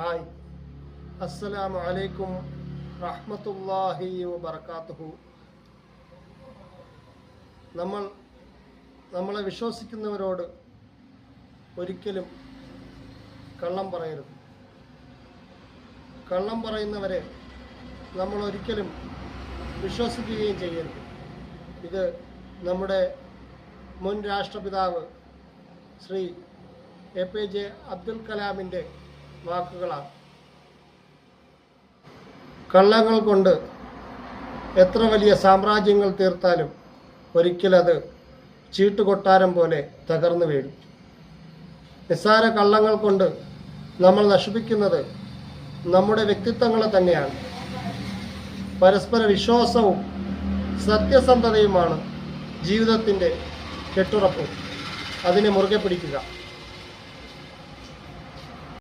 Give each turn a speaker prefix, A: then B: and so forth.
A: Hi, അസ്സലാമു അലൈക്കും റഹ്മത്തുള്ളാഹി വബറകാതുഹു. നമ്മളെ വിശ്വസിക്കുന്നവരോട് ഒരിക്കലും കള്ളം പറയരുത്. കള്ളം പറയുന്നവരെ നമ്മൾ ഒരിക്കലും വിശ്വസിക്കുകയും ചെയ്യരുത്. ഇത് നമ്മുടെ മുൻ രാഷ്ട്രപിതാവ് ശ്രീ APJ അബ്ദുൽ കലാമിൻ്റെ വാക്കുകളാണ്. കള്ളങ്ങൾ കൊണ്ട് എത്ര വലിയ സാമ്രാജ്യങ്ങൾ തീർത്താലും ഒരിക്കലത് ചീട്ടുകൊട്ടാരം പോലെ തകർന്നു വീഴും. നിസ്സാര കള്ളങ്ങൾ കൊണ്ട് നമ്മൾ നശിപ്പിക്കുന്നത് നമ്മുടെ വ്യക്തിത്വങ്ങളെ തന്നെയാണ്. പരസ്പര വിശ്വാസവും സത്യസന്ധതയുമാണ് ജീവിതത്തിൻ്റെ കെട്ടുറപ്പ്. അതിനെ മുറുകെ പിടിക്കുക.